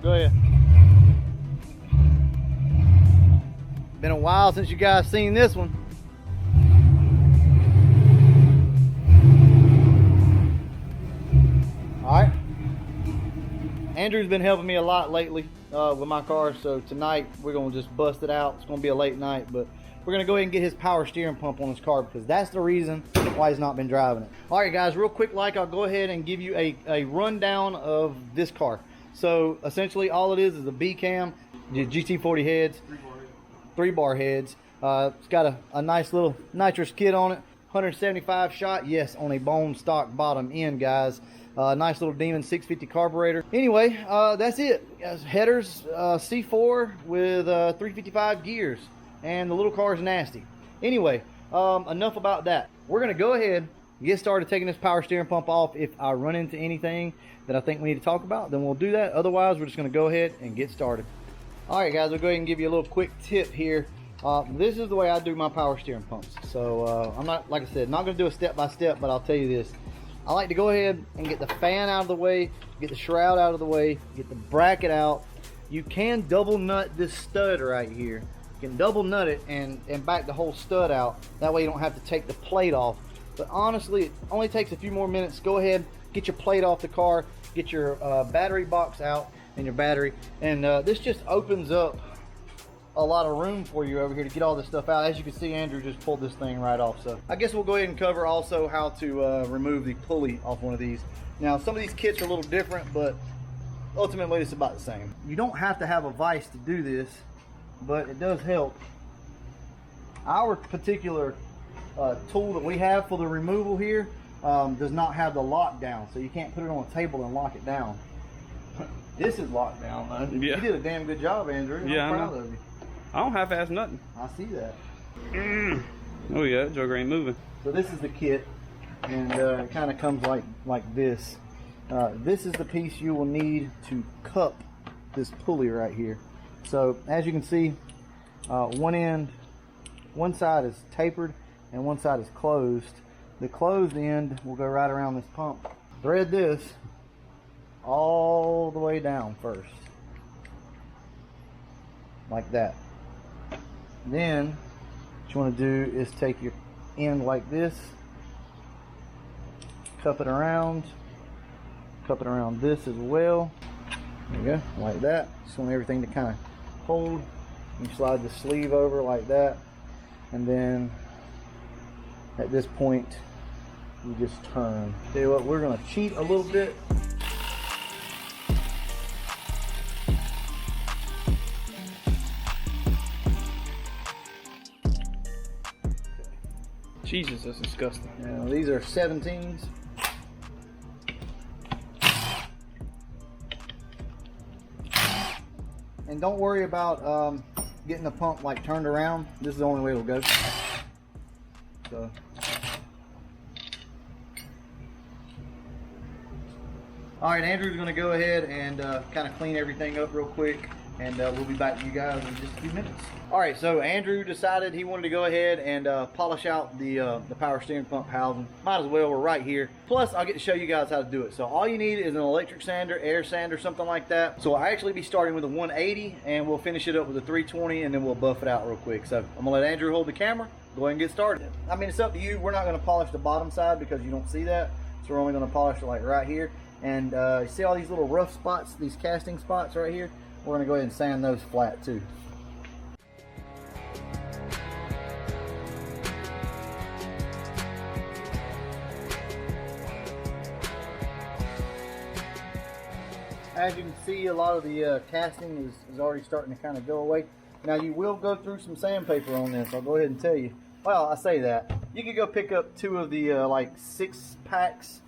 Go ahead. Been a while since you guys seen this one. Alright. Andrew's been helping me a lot lately with my car, so tonight we're going to just bust it out. It's going to be a late night, but we're going to go ahead and get his power steering pump on his car because that's the reason why he's not been driving it. Alright guys, real quick, I'll go ahead and give you a rundown of this car. So essentially all it is a B-cam, GT40 heads, 3-bar heads. It's got a nice little nitrous kit on it, 175 shot, yes, on a bone stock bottom end, guys. Nice little Demon 650 carburetor. Anyway, that's it. Headers, C4 with 355 gears, and the little car is nasty. Anyway, enough about that. We're gonna go ahead and get started taking this power steering pump off. If I run into anything that I think we need to talk about, then we'll do that. Otherwise, we're just gonna go ahead and get started. All right, guys, we'll go ahead and give you a little quick tip here. This is the way I do my power steering pumps. So I'm not, like I said, not gonna do a step-by-step, but I'll tell you this. I like to go ahead and get the fan out of the way, get the shroud out of the way, get the bracket out. You can double nut this stud right here. You can double nut it and back the whole stud out. That way you don't have to take the plate off. But honestly, it only takes a few more minutes. Go ahead, get your plate off the car, get your battery box out and your battery. And this just opens up a lot of room for you over here to get all this stuff out. As you can see, Andrew just pulled this thing right off. So I guess we'll go ahead and cover also how to remove the pulley off one of these. Now, some of these kits are a little different, but ultimately it's about the same. You don't have to have a vise to do this, but it does help. Our particular tool that we have for the removal here does not have the lockdown, so you can't put it on a table and lock it down. This is locked down, man. Yeah. You did a damn good job, Andrew. I'm proud of you. I don't half-ass nothing. I see that. Oh yeah, that joker ain't moving. So this is the kit, and it kind of comes like this. This is the piece you will need to cup this pulley right here. So as you can see, one side is tapered and one side is closed. The closed end will go right around this pump. Thread this all the way down first, like that. Then what you want to do is take your end like this, cup it around this as well. There you go, like that. Just want everything to kind of hold. You slide the sleeve over like that, and then at this point you just turn. Tell you what, we're going to cheat a little bit. Jesus, that's disgusting. Now, these are 17s. And don't worry about getting the pump like turned around. This is the only way it'll go. So. All right, Andrew's going to go ahead and kind of clean everything up real quick, and we'll be back to you guys in just a few minutes. All right, so Andrew decided he wanted to go ahead and polish out the power steering pump housing. Might as well, we're right here. Plus, I'll get to show you guys how to do it. So all you need is an electric sander, air sander, something like that. So I'll actually be starting with a 180, and we'll finish it up with a 320, and then we'll buff it out real quick. So I'm gonna let Andrew hold the camera, go ahead and get started. I mean, it's up to you. We're not gonna polish the bottom side because you don't see that. So we're only gonna polish it like right here. And you see all these little rough spots, these casting spots right here? We're gonna go ahead and sand those flat too. As you can see, a lot of the casting is already starting to kind of go away. Now you will go through some sandpaper on this, I'll go ahead and tell you. Well, I say that. You could go pick up 2 of the like 6 packs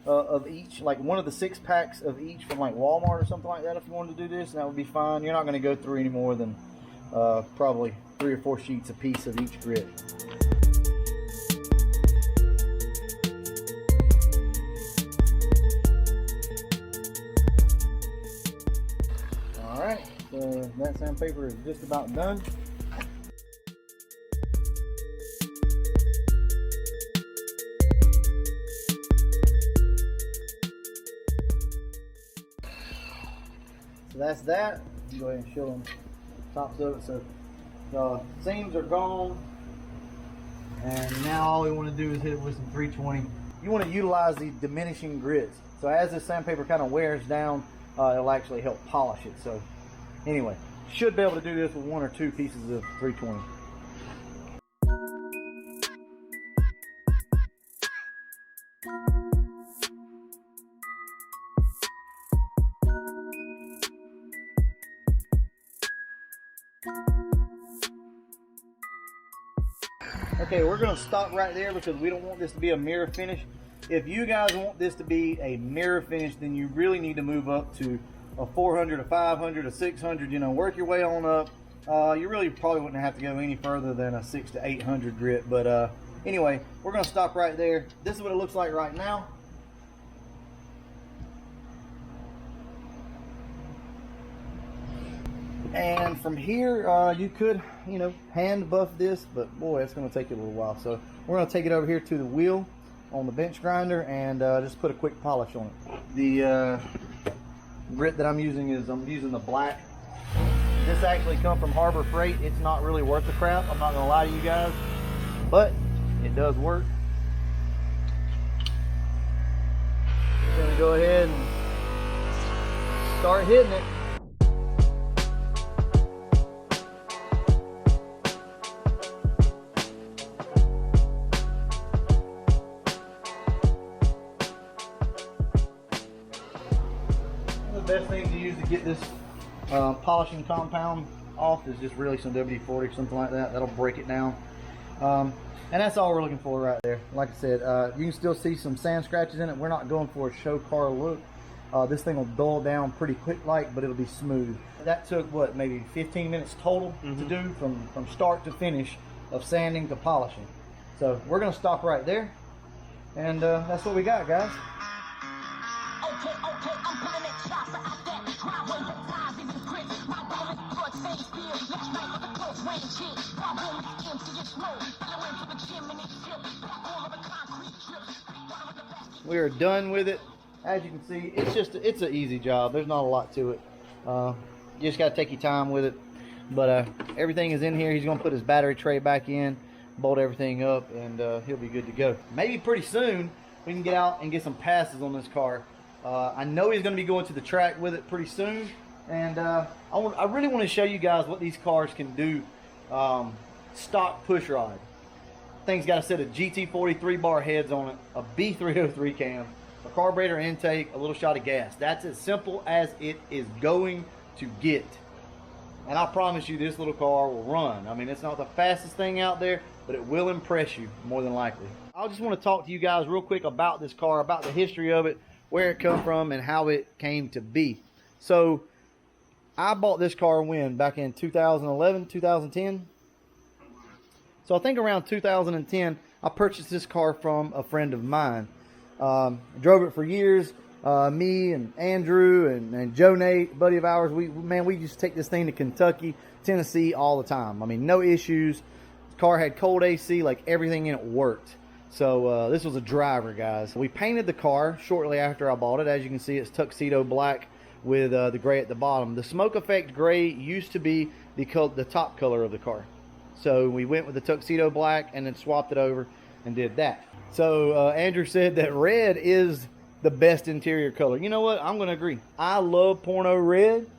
of each, like one of the 6 packs of each from like Walmart or something like that if you wanted to do this, and that would be fine. You're not going to go through any more than probably 3 or 4 sheets a piece of each grit. Alright, so that sandpaper is just about done. So that's that. Go ahead and show them tops of it. So the seams are gone, and now all we want to do is hit it with some 320. You want to utilize the diminishing grits. So as this sandpaper kind of wears down, it'll actually help polish it. So anyway, should be able to do this with 1 or 2 pieces of 320. Okay, we're going to stop right there because we don't want this to be a mirror finish. If you guys want this to be a mirror finish, then you really need to move up to a 400, a 500, a 600, you know, work your way on up. You really probably wouldn't have to go any further than a 600 to 800 grit. But anyway, we're going to stop right there. This is what it looks like right now. And from here, you could, you know, hand buff this, but boy, it's going to take you a little while. So we're going to take it over here to the wheel on the bench grinder and just put a quick polish on it. The grit that I'm using is the black. This actually comes from Harbor Freight. It's not really worth the crap, I'm not going to lie to you guys, but it does work. Just going to go ahead and start hitting it. The best thing to use to get this polishing compound off is just really some WD-40 or something like that. That'll break it down. And that's all we're looking for right there. Like I said, you can still see some sand scratches in it. We're not going for a show car look. This thing will dull down pretty quick like, but it'll be smooth. That took what, maybe 15 minutes total to do from start to finish of sanding to polishing. So we're going to stop right there. And that's what we got, guys. We are done with it. As you can see, it's an easy job. There's not a lot to it. You just got to take your time with it. But everything is in here. He's going to put his battery tray back in, bolt everything up, and he'll be good to go. Maybe pretty soon we can get out and get some passes on this car. I know he's going to be going to the track with it pretty soon, and I really want to show you guys what these cars can do stock push rod. Thing's got a set of GT40 3-bar heads on it, a B303 cam, a carburetor intake, a little shot of gas. That's as simple as it is going to get. And I promise you this little car will run. I mean, it's not the fastest thing out there, but it will impress you more than likely. I just want to talk to you guys real quick about this car, about the history of it, where it come from, and how it came to be. So I bought this car when? Back in 2011, 2010? So I think around 2010, I purchased this car from a friend of mine. Drove it for years. Me and Andrew and Joe Nate, a buddy of ours, we used to take this thing to Kentucky, Tennessee all the time. I mean, no issues. The car had cold AC, like everything in it worked. So this was a driver, guys. We painted the car shortly after I bought it. As you can see, it's tuxedo black with the gray at the bottom. The smoke effect gray used to be the top color of the car. So we went with the tuxedo black and then swapped it over and did that. So Andrew said that red is the best interior color. You know what? I'm going to agree. I love porno red.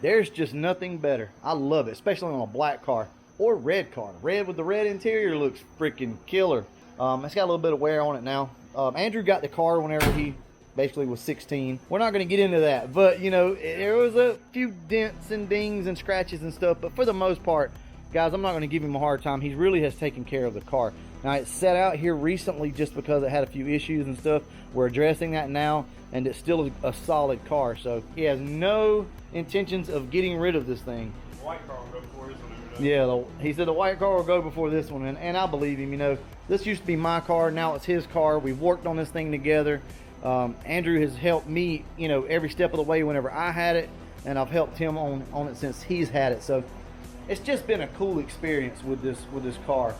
There's just nothing better. I love it, especially on a black car or red car. Red with the red interior looks freaking killer. It's got a little bit of wear on it now. Andrew got the car whenever he basically was 16. We're not going to get into that, but you know, there was a few dents and dings and scratches and stuff, but for the most part, guys, I'm not going to give him a hard time. He really has taken care of the car. Now, it's set out here recently just because it had a few issues and stuff. We're addressing that now, and it's still a solid car. So he has no intentions of getting rid of this thing. The white car will go before this one. Yeah, he said the white car will go before this one, and I believe him. You know, this used to be my car. Now it's his car. We've worked on this thing together. Andrew has helped me, you know, every step of the way whenever I had it, and I've helped him on it since he's had it. So it's just been a cool experience with this car.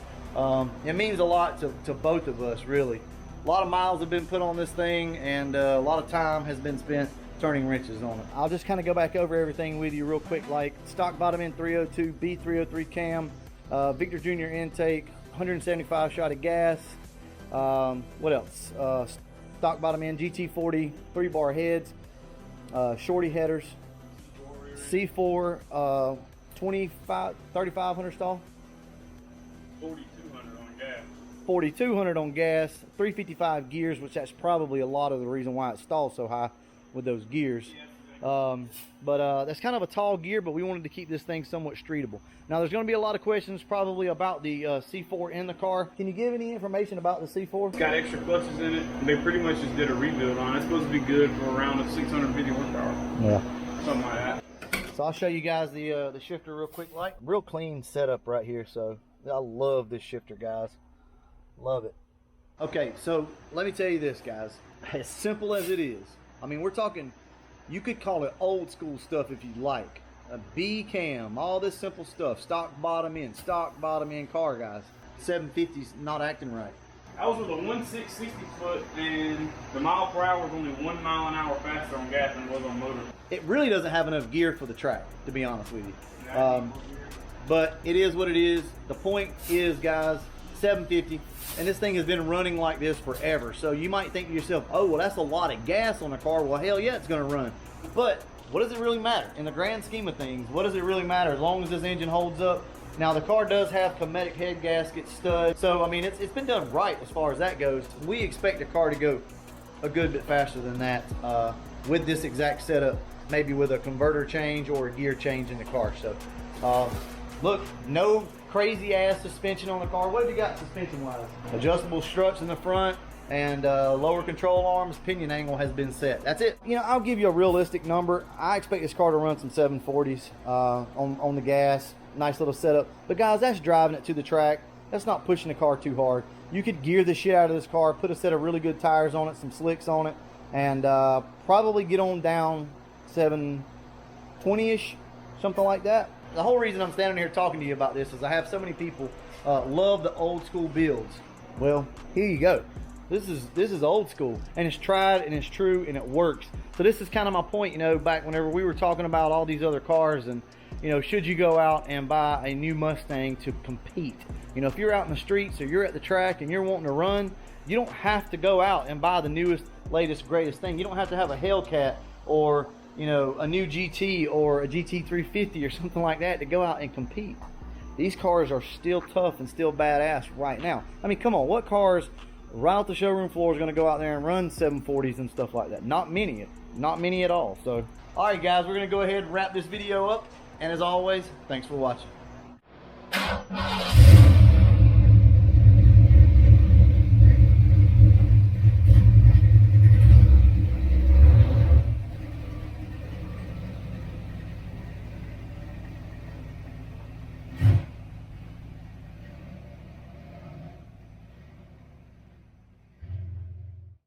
It means a lot to both of us, really. A lot of miles have been put on this thing, and a lot of time has been spent turning wrenches on it. I'll just kind of go back over everything with you real quick, like stock bottom end 302, B303 cam, Victor Jr. intake, 175 shot of gas. What else? Stock bottom end GT40 3-bar heads, shorty headers, C4 3500 stall, 4,200 on gas. 4,200 on gas, 355 gears, which that's probably a lot of the reason why it stalls so high with those gears. That's kind of a tall gear, but we wanted to keep this thing somewhat streetable. Now there's going to be a lot of questions probably about the C4 in the car. Can you give any information about the C4? It's got extra clutches in it. They pretty much just did a rebuild on it. It's supposed to be good for around a 650 horsepower. Yeah. Something like that. So I'll show you guys the shifter real quick. Like, real clean setup right here. So I love this shifter, guys. Love it. Okay, so let me tell you this, guys. As simple as it is, I mean, we're talking, you could call it old school stuff if you like. A B cam, all this simple stuff. Stock bottom end car, guys. 750's not acting right. I was with a 1.6 60 foot, and the mile per hour was only 1 mile an hour faster on gas than it was on motor. It really doesn't have enough gear for the track, to be honest with you. But it is what it is. The point is, guys, 750, and this thing has been running like this forever. So you might think to yourself, oh, well, that's a lot of gas on a car. Well, hell yeah, it's going to run. But what does it really matter? In the grand scheme of things, what does it really matter as long as this engine holds up? Now, the car does have Cometic head gasket stud. So, I mean, it's been done right as far as that goes. We expect the car to go a good bit faster than that with this exact setup, maybe with a converter change or a gear change in the car. So, look, no crazy ass suspension on the car. What have you got suspension wise? Adjustable struts in the front and lower control arms. Pinion angle has been set. That's it. You know, I'll give you a realistic number. I expect this car to run some 740s on the gas. Nice little setup. But guys, that's driving it to the track. That's not pushing the car too hard. You could gear the shit out of this car, put a set of really good tires on it, some slicks on it, and probably get on down 720-ish, something like that. The whole reason I'm standing here talking to you about this is I have so many people love the old school builds. Well, here you go. This is old school, and it's tried and it's true and it works. So this is kind of my point, you know, back whenever we were talking about all these other cars and, you know, should you go out and buy a new Mustang to compete? You know, if you're out in the streets or you're at the track and you're wanting to run, you don't have to go out and buy the newest, latest, greatest thing. You don't have to have a Hellcat or, you know, a new GT or a GT 350 or something like that to go out and compete. These cars are still tough and still badass right now. I mean, come on, what cars right off the showroom floor is going to go out there and run 740s and stuff like that? Not many at all. So, all right, guys, we're going to go ahead and wrap this video up. And as always, thanks for watching.